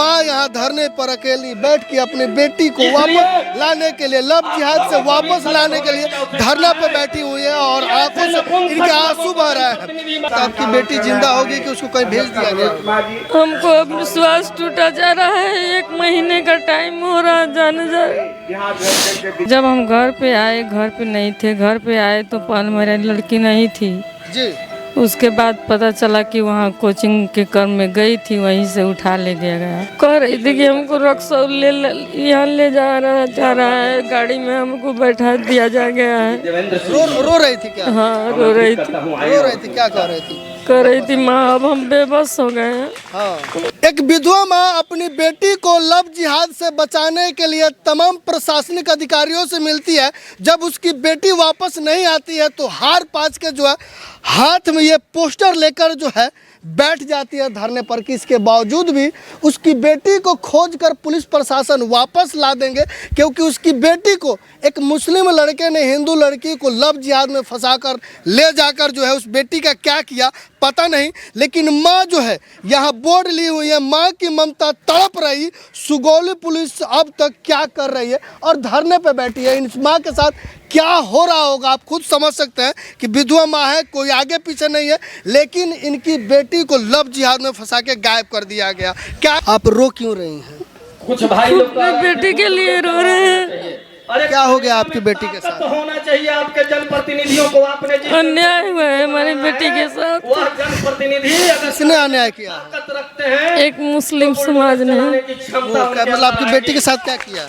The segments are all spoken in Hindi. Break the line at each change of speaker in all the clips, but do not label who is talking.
माँ यहाँ धरने पर अकेली बैठ के अपनी बेटी को वापस लाने के लिए, लव जिहाद से वापस लाने के लिए धरना पे बैठी हुई है और आंखों से इनके आंसू बह रहा है। तो आपकी बेटी जिंदा होगी कि उसको कहीं भेज दिया गया?
हमको अब विश्वास टूटा जा रहा है। 1 महीने का टाइम हो रहा है जाने जा। जब हम घर पे आए, घर पे नहीं थे। घर पे आए तो मेरी लड़की नहीं थी
जी।
उसके बाद पता चला कि वहाँ कोचिंग के क्रम में गई थी, वहीं से उठा ले गया। कह रही थी कि हमको रक्सौल यहाँ ले जा रहा है, गाड़ी में हमको बैठा दिया जा गया है।
रो रही थी क्या?
हाँ रो रही थी।
क्या कह रही थी?
कह रही थी माँ अब हम बेबस हो गए हैं।
हाँ। एक विधवा माँ अपनी बेटी को लव जिहाद से बचाने के लिए तमाम प्रशासनिक अधिकारियों से मिलती है। जब उसकी बेटी वापस नहीं आती है तो हार पाँच के जो है हाथ में ये पोस्टर लेकर जो है बैठ जाती है धरने पर कि इसके बावजूद भी उसकी बेटी को खोजकर पुलिस प्रशासन वापस ला देंगे, क्योंकि उसकी बेटी को एक मुस्लिम लड़के ने हिंदू लड़की को लव जिहाद में फंसाकर ले जाकर जो है उस बेटी का क्या किया पता नहीं। लेकिन माँ जो है यहाँ बोर्ड ली हुई है, माँ की ममता तड़प रही। सुगौली पुलिस अब तक क्या कर रही है और धरने पे बैठी है। इन माँ के साथ क्या हो रहा होगा आप खुद समझ सकते हैं कि विधवा माँ है, कोई आगे पीछे नहीं है, लेकिन इनकी बेटी को लव जिहाद में फंसा के गायब कर दिया गया। क्या आप रो क्यों रही हैं?
कुछ भाई लोग
बेटी के लिए रो रहे हैं।
क्या हो गया आपकी बेटी के साथ?
होना चाहिए आपके जनप्रतिनिधियों को। आपने
अन्याय हुआ है हमारी बेटी के साथ।
वह जनप्रतिनिधि
किसने अन्याय किया?
ताकत रखते हैं,
एक मुस्लिम समाज ने
मतलब आपकी बेटी के साथ क्या किया?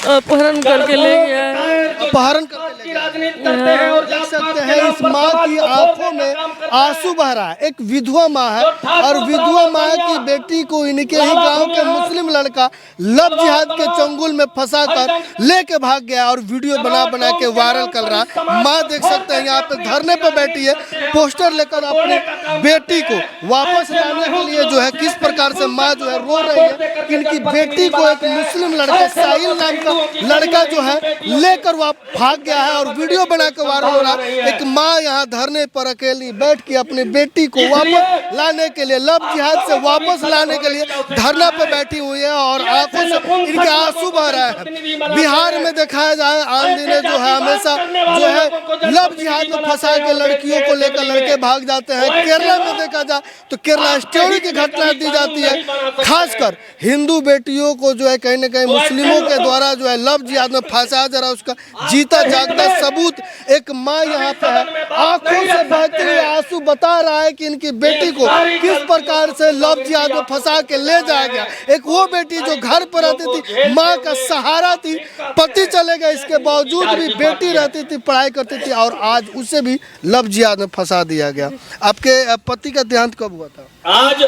अपहरण करके ले गया है।
अपहरण करके ले गया।
राजनीति करते हैं और
देख सकते हैं इस माँ की आंखों में आंसू बह रहा है। एक विधवा माँ है और विधवा माँ की बेटी को इनके ही गांव के मुस्लिम लड़का लव जिहाद के चंगुल में फंसा कर लेके भाग गया और वीडियो बना बना के वायरल कर रहा है। माँ देख सकते हैं यहाँ पे धरने पे बैठी है, पोस्टर लेकर अपनी बेटी को वापस लाने के लिए जो है किस प्रकार से माँ जो है रो रही है कि इनकी बेटी को एक मुस्लिम लड़के साहिल नाम का लड़का जो है लेकर वह भाग गया है और वीडियो बना के वायरल हो रहा है। एक माँ यहाँ धरने पर अकेली बैठ के अपनी बेटी को वापस लाने के लिए, लव जिहाद से वापस लाने के लिए धरना पे बैठी हुई है और आंखों से इनके आंसू बह रहा है। बिहार में दिखाया जाए आम दिने जो है हमेशा जो है लव जिहाद में फंसा के लड़कियों को लेकर लड़के भाग जाते हैं। केरला में देखा जाए तो केरला स्टोरी की घटना दी जाती है, खासकर हिंदू बेटियों को जो है कहीं ना कहीं मुस्लिमों के द्वारा जो है लव जिहाद में फंसाया जा रहा है। उसका जीता जागता सबूत एक माँ यहाँ पे है, आंखों से बहते हुए आंसू बता रहा है कि इनकी बेटी को किस प्रकार से लव जिहाद में फंसा के ले जाया गया। एक वो बेटी जो घर पर रहती थी, माँ का सहारा थी, पति चले गए, इसके बावजूद भी बेटी रहती थी, पढ़ाई करती थी और आज उसे भी लव जिहाद में फंसा दिया गया। आपके पति का देहांत कब हुआ था?
आज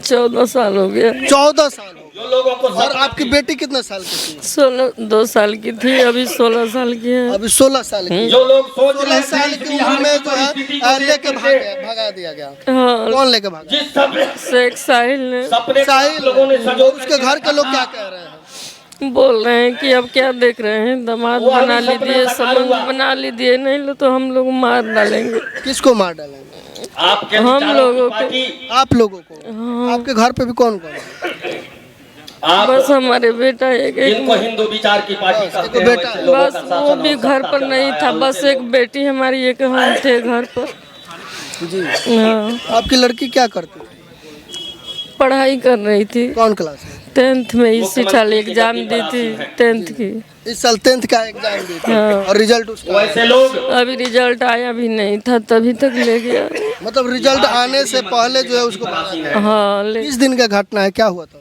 14 साल हो गया।
14 साल
जो लोगों को
और आपकी बेटी कितने साल की थी?
2 साल की थी, अभी 16 साल की है।
अभी 16 साल की।
जो लोग सोच
16 साल की उम्र में जो है लेके भगा दिया गया।
हाँ,
कौन लेके भागा?
जिस सपने
शेख साहिल ने।
साहिल
लोगों ने संजो
उसके घर के लोग क्या कह रहे हैं?
बोल रहे हैं कि अब क्या देख रहे हैं, दामाद बना लीजिए, संबंध बना लीजिए, नहीं तो हम लोग मार डालेंगे।
किसको मार डालेंगे?
आपके
हम लोगों को।
आप लोगों को? आपके घर पे भी कौन कौन है?
बस हमारे बेटा एक
जिनको हिंदू विचार की पार्टी कहते हैं,
बेटा
वैसे लोगों
बस
का
वो
शासन
भी
होता
घर पर नहीं था, बस एक बेटी हमारी, एक हम थे घर पर।
जी।
हाँ,
आपकी लड़की क्या करती थी?
पढ़ाई कर रही थी,
कौन क्लास में?
10th में इसी साल एग्जाम दी थी 10th की।
इस साल 10th का एग्जाम दी थी
हाँ।
और रिजल्ट उसका
वैसे लोग
अभी रिजल्ट आया भी नहीं था, तभी तक ले गया।
मतलब रिजल्ट आने से पहले जो है उसको भगा दिया।
हाँ,
किस दिन का घटना है? क्या हुआ था?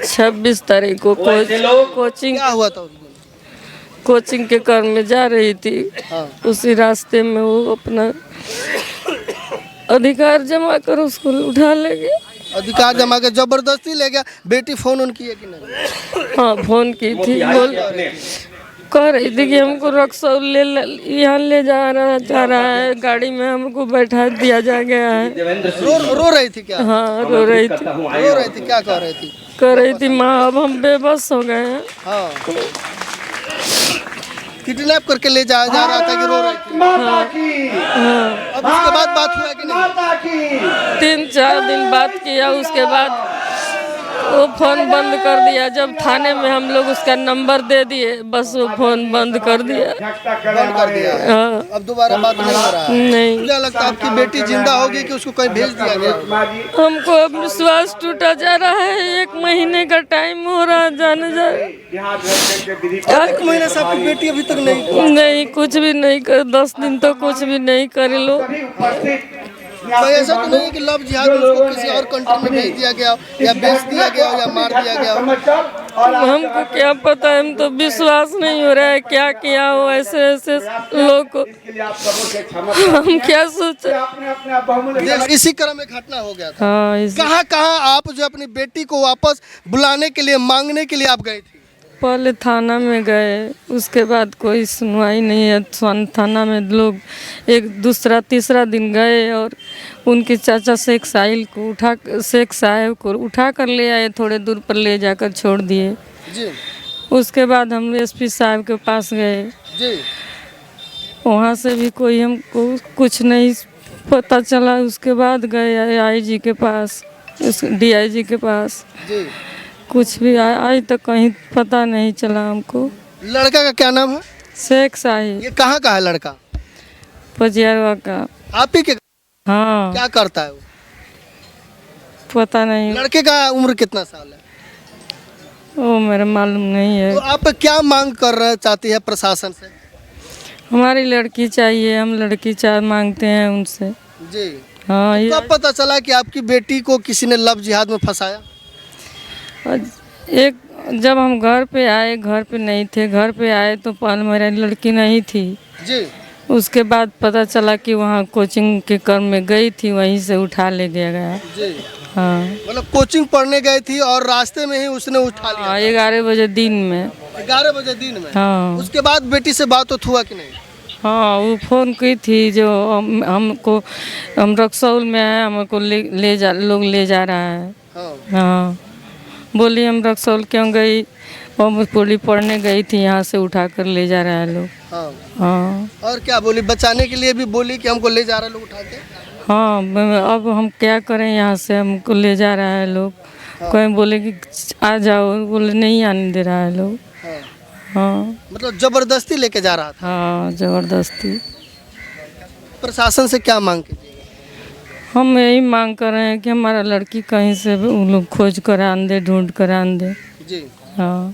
26 तारीख को कोचिंग
क्या हुआ था उस दिन?
कोचिंग के क्रम में जा रही थी।
हाँ।
उसी रास्ते में वो अपना अधिकार जमा कर उसको उठा ले गया।
अधिकार जमा के जबरदस्ती ले गया। बेटी फोन उनकी है कि नहीं?
हाँ, फोन की थी, बोल कह रही थी कि हमको रक्सौल यहाँ ले जा रहा है, गाड़ी में हमको बैठा दिया जा गया है।
रो रही थी क्या?
हाँ, रो रही थी।
क्या कह रही थी?
कह रही थी माँ अब हम बेबस हो गए हैं।
हाँ। किडनैप करके ले जाया जा रहा था कि रो रही थी? अब उसके बाद बात हुआ कि नहीं?
3-4 दिन बात किया, उसके बाद फोन बंद कर दिया। जब थाने में हम लोग उसका नंबर दे दिए, बस वो फोन बंद कर दिया।
बंद कर दिया।
हाँ,
अब दोबारा बात नहीं हो रहा है।
नहीं।
क्या लगता है आपकी बेटी जिंदा होगी कि उसको कहीं भेज दिया गया होगा?
हमको अब विश्वास टूटा जा रहा है। 1 महीने का टाइम हो रहा है जाने जा।
1 महीने से आपकी बेटी अभी तक
नहीं, कुछ भी नहीं कर, 10 दिन तो कुछ भी नहीं करे लो।
तो ऐसा तो नहीं कि लव जिहाद में उसको किसी और कंट्री में भेज दिया गया हो, या बेच दिया गया हो, या मार दिया गया हो?
हमको क्या पता है, हम तो विश्वास नहीं हो रहा है क्या किया हो ऐसे ऐसे लोग को। हम क्या सोचे।
इसी क्रम में घटना हो गया था।
हाँ,
कहाँ कहाँ आप जो अपनी बेटी को वापस बुलाने के लिए, मांगने के लिए आप गए थे?
पहले थाना में गए, उसके बाद कोई सुनवाई नहीं है। थाना में लोग एक दूसरा तीसरा दिन गए और उनके चाचा शेख साहिल को शेख साहब को उठा कर ले आए, थोड़े दूर पर ले जाकर छोड़ दिए।
जी
उसके बाद हम एसपी साहब के पास गए,
जी।
वहाँ से भी कोई हमको कुछ नहीं पता चला। उसके बाद गए आईजी के पास, उस डीआईजी के पास,
जी।
कुछ भी आज तक कहीं पता नहीं चला हमको।
लड़का का क्या नाम है?
शेख साहिल,
ये कहाँ का है लड़का?
पजियारवा का।
आप ही के?
हाँ,
क्या करता है वो?
पता नहीं,
लड़के का उम्र कितना साल है?
वो मेरे मालूम नहीं है।
तो आप क्या मांग कर रहे चाहती है प्रशासन से?
हमारी लड़की चाहिए, हम लड़की मांगते हैं उनसे।
जी।
हाँ, ये
कब पता चला कि आपकी बेटी को किसी ने लव जिहाद में फंसाया?
एक जब हम घर पे आए, घर पे नहीं थे, घर पे आए तो पहले मेरी लड़की नहीं थी।
जी।
उसके बाद पता चला कि वहाँ कोचिंग के क्रम में गई थी, वहीं से उठा ले गया।
जी।
हाँ,
मतलब कोचिंग पढ़ने गए थी और रास्ते में ही उसने उठा लिया?
हाँ, 11 बजे दिन में।
11 बजे दिन में?
हाँ,
उसके बाद बेटी से बात तो हुआ कि नहीं?
हाँ, वो फ़ोन की थी जो हमको, हम रक्सौल में है, हमको लोग ले जा रहा है।
हाँ।
हाँ, बोली हम रक्सौल क्यों गई, वो बोली पढ़ने गई थी, यहाँ से उठा कर ले जा रहा है लोग।
हाँ।
हाँ,
और क्या बोली? बचाने के लिए भी बोली कि हमको ले जा रहे लोग उठा के?
हाँ, अब हम क्या करें, यहाँ से हमको ले जा रहा है लोग। कोई बोले कि आ जाओ, बोले नहीं आने दे रहा है लोग।
हाँ।
हाँ,
मतलब जबरदस्ती लेके जा रहा था?
हाँ, ज़बरदस्ती।
प्रशासन से क्या मांग की?
हम यही मांग कर रहे हैं कि हमारा लड़की कहीं से भी उन लोग खोज कर आन दे, ढूंढ कर आन दे।
जी।
हाँ।